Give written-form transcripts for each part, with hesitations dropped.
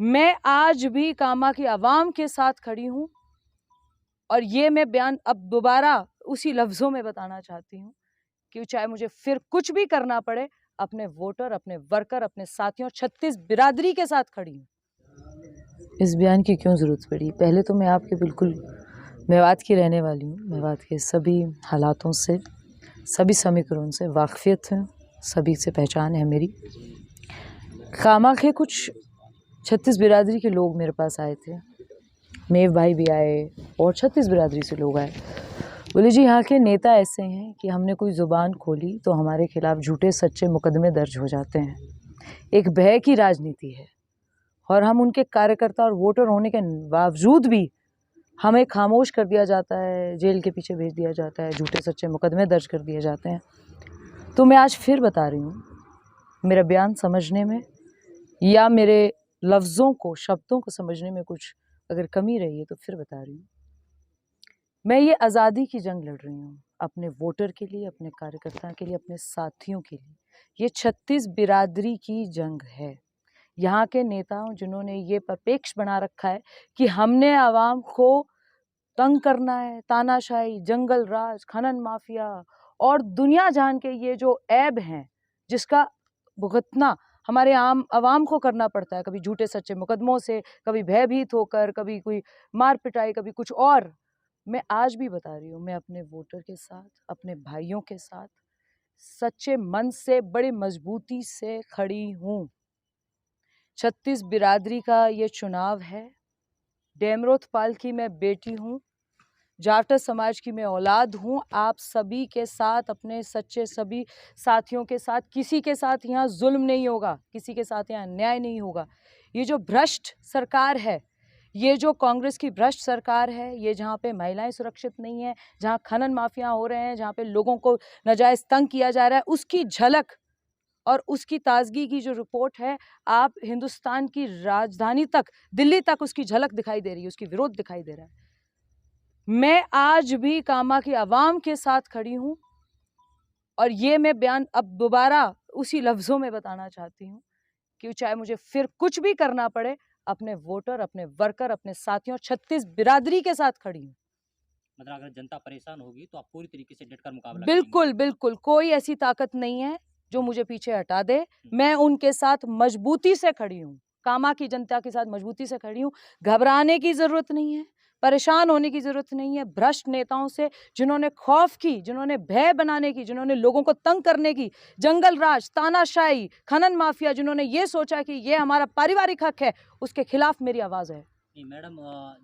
मैं आज भी कामा की आवाम के साथ खड़ी हूं और ये मैं बयान अब दोबारा उसी लफ्जों में बताना चाहती हूं कि चाहे मुझे फिर कुछ भी करना पड़े, अपने वोटर, अपने वर्कर, अपने साथियों, 36 बिरादरी के साथ खड़ी हूं। इस बयान की क्यों जरूरत पड़ी? पहले तो मैं आपके बिल्कुल मेवात की रहने वाली हूँ। मेवात के सभी हालातों से, सभी समीकरणों से वाकफियत है, सभी से पहचान है मेरी। कामा के कुछ 36 बिरादरी के लोग मेरे पास आए थे, मेव भाई भी आए और 36 बिरादरी से लोग आए। बोले जी यहाँ के नेता ऐसे हैं कि हमने कोई ज़ुबान खोली तो हमारे खिलाफ झूठे सच्चे मुकदमे दर्ज हो जाते हैं। एक भय की राजनीति है और हम उनके कार्यकर्ता और वोटर होने के बावजूद भी हमें खामोश कर दिया जाता है, जेल के पीछे भेज दिया जाता है, झूठे सच्चे मुकदमे दर्ज कर दिए जाते हैं। तो मैं आज फिर बता रही हूँ, मेरा बयान समझने में या मेरे लफ्ज़ों को, शब्दों को समझने में कुछ अगर कमी रही है तो फिर बता रही हूँ। मैं ये आज़ादी की जंग लड़ रही हूँ अपने वोटर के लिए, अपने कार्यकर्ता के लिए, अपने साथियों के लिए। ये 36 बिरादरी की जंग है। यहाँ के नेताओं जिन्होंने ये परिपेक्ष बना रखा है कि हमने आवाम को तंग करना है, तानाशाही, जंगल राज, खनन माफिया और दुनिया जान के ये जो ऐब हैं जिसका भुगतना हमारे आम आवाम को करना पड़ता है, कभी झूठे सच्चे मुकदमों से, कभी भयभीत होकर, कभी कोई मार पिटाई, कभी कुछ और। मैं आज भी बता रही हूँ, मैं अपने वोटर के साथ, अपने भाइयों के साथ सच्चे मन से, बड़ी मजबूती से खड़ी हूँ। 36 बिरादरी का ये चुनाव है। डेमरोथ पाल की मैं बेटी हूँ, जाट समाज की मैं औलाद हूँ। आप सभी के साथ, अपने सच्चे सभी साथियों के साथ, किसी के साथ यहाँ जुल्म नहीं होगा, किसी के साथ यहाँ अन्याय नहीं होगा। ये जो भ्रष्ट सरकार है, ये जो कांग्रेस की भ्रष्ट सरकार है, ये जहाँ पे महिलाएं सुरक्षित नहीं है, जहाँ खनन माफिया हो रहे हैं, जहाँ पे लोगों को नाजायज तंग किया जा रहा है, उसकी झलक और उसकी ताजगी की जो रिपोर्ट है, आप हिंदुस्तान की राजधानी तक, दिल्ली तक उसकी झलक दिखाई दे रही है, उसकी विरोध दिखाई दे रहा है। मैं आज भी कामा की आवाम के साथ खड़ी हूं और ये मैं बयान अब दोबारा उसी लफ्जों में बताना चाहती हूँ कि चाहे मुझे फिर कुछ भी करना पड़े, अपने वोटर, अपने वर्कर, अपने साथियों, 36 बिरादरी के साथ खड़ी हूँ। मतलब अगर जनता परेशान होगी तो आप पूरी तरीके से डटकर मुकाबला बिल्कुल करेंगी। बिल्कुल, कोई ऐसी ताकत नहीं है जो मुझे पीछे हटा दे। हुँ। मैं उनके साथ मजबूती से खड़ी हूँ, कामा की जनता के साथ मजबूती से खड़ी हूँ। घबराने की जरूरत नहीं है, परेशान होने की जरूरत नहीं है। भ्रष्ट नेताओं से, जिन्होंने खौफ की, जिन्होंने भय बनाने की, जिन्होंने लोगों को तंग करने की, जंगल राज, तानाशाही, खनन माफिया, जिन्होंने ये सोचा कि ये हमारा पारिवारिक हक है, उसके खिलाफ मेरी आवाज है। नहीं मैडम,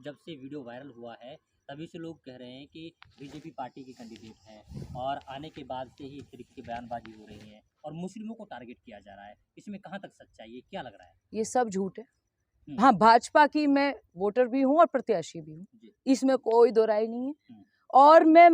जब से वीडियो वायरल हुआ है तभी से लोग कह रहे हैं कि बीजेपी पार्टी के कैंडिडेट हैं और आने के बाद से ही इस तरीके की बयानबाजी हो रही है और मुस्लिमों को टारगेट किया जा रहा है। इसमें कहाँ तक सच्चाई है, क्या लग रहा है? ये सब झूठ है। हुँ। हाँ, भाजपा की मैं वोटर भी हूँ और प्रत्याशी भी हूँ, जी। इसमें कोई दो राय नहीं है। हुँ। और मैं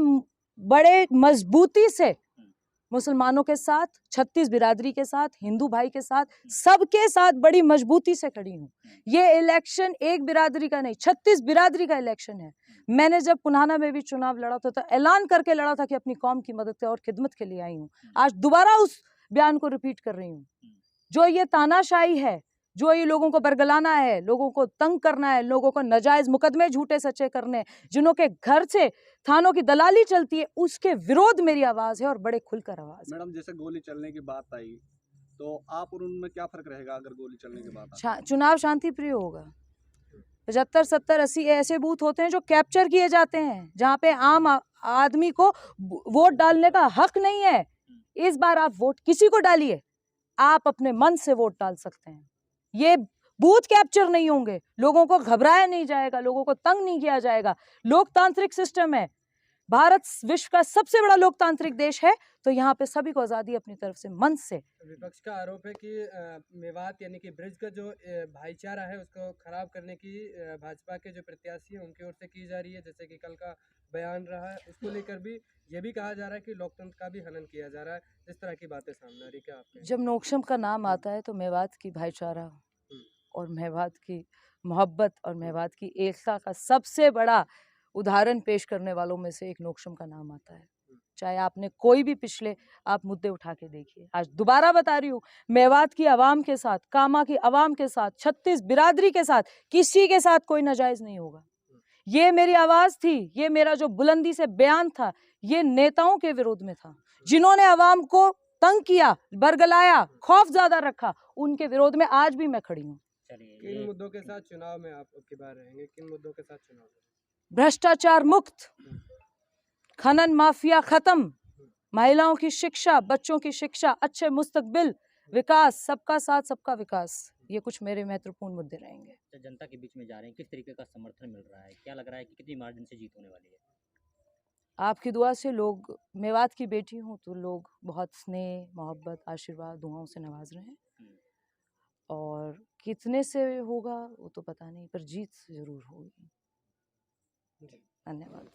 बड़े मजबूती से हुँ। मुसलमानों के साथ, 36 बिरादरी के साथ, हिंदू भाई के साथ, हुँ। सबके साथ बड़ी मजबूती से खड़ी हूँ। हुँ। ये इलेक्शन एक बिरादरी का नहीं, 36 बिरादरी का इलेक्शन है। हुँ। मैंने जब पुनाना में भी चुनाव लड़ा था तो ऐलान करके लड़ा था कि अपनी कौम की मदद और खिदमत के लिए आई हूँ। हुँ। आज दोबारा उस बयान को रिपीट कर रही हूँ। हुँ। जो ये तानाशाही है, जो ये लोगों को बरगलाना है, लोगों को तंग करना है, लोगों को नाजायज मुकदमे झूठे सच्चे करने, जिन्हों के घर से थानों की दलाली चलती है, उसके विरोध मेरी आवाज है और बड़े खुलकर आवाज है। मैडम जैसे गोली चलने की बात आई तो आप और उनमें क्या फर्क रहेगा अगर गोली चलने की बात आती है? चुनाव शांति प्रिय होगा। 75, 70, 80 ऐसे बूथ होते हैं जो कैप्चर किए जाते हैं, जहां पे आम आदमी को वोट डालने का हक नहीं है। इस बार आप वोट किसी को डालिए, आप अपने मन से वोट डाल सकते हैं। ये बूथ कैप्चर नहीं होंगे, लोगों को घबराया नहीं जाएगा, लोगों को तंग नहीं किया जाएगा। लोकतांत्रिक सिस्टम है, भारत विश्व का सबसे बड़ा लोकतांत्रिक देश है, तो यहाँ पे सभी को आजादी अपनी तरफ से, मन से। विपक्ष का आरोप है कि मेवात यानी कि ब्रिज का जो भाईचारा है उसको खराब करने की भाजपा के जो प्रत्याशी हैं उनकी ओर से की जा रही है। जैसे कि कल का बयान रहा है, उसको लेकर भी ये भी कहा जा रहा है कि लोकतंत्र का भी हनन किया जा रहा है। इस तरह की बातें सामने आ रही, क्या आपके? जब नोकशम का नाम आता है तो मेवात की भाईचारा और मेवात की मोहब्बत और मेवात की एकता का सबसे बड़ा उदाहरण पेश करने वालों में से एक नोकशम का नाम आता है। चाहे आपने कोई भी पिछले आप मुद्दे उठा के देखिए। आज दोबारा बता रही हूँ, मेवात की आवाम के साथ, कामा की आवाम के साथ, 36 बिरादरी के साथ, किसी के साथ कोई नाजायज नहीं होगा। ये मेरी आवाज थी, ये मेरा जो बुलंदी से बयान था, ये नेताओं के विरोध में था, जिन्होंने आवाम को तंग किया, बरगलाया, खौफ ज्यादा रखा, उनके विरोध में आज भी मैं खड़ी हूँ। किन मुद्दों के साथ चुनाव में आप की बार रहेंगे? किन मुद्दों के साथ चुनाव में? भ्रष्टाचार मुक्त, खनन माफिया खत्म, महिलाओं की शिक्षा, बच्चों की शिक्षा, अच्छे मुस्तकबिल, विकास, सबका साथ सबका विकास, ये कुछ मेरे महत्वपूर्ण मुद्दे रहेंगे। जनता के बीच में जा रहे हैं, किस तरीके का समर्थन मिल रहा है? क्या लग रहा है कि कितनी मार्जिन से जीत होने वाली है? आपकी दुआ से लोग, मेवात की बेटी हूँ तो लोग बहुत स्नेह, मोहब्बत, आशीर्वाद, दुआओं से नवाज रहे हैं। और कितने से होगा वो तो पता नहीं, पर जीत जरूर होगी। धन्यवाद।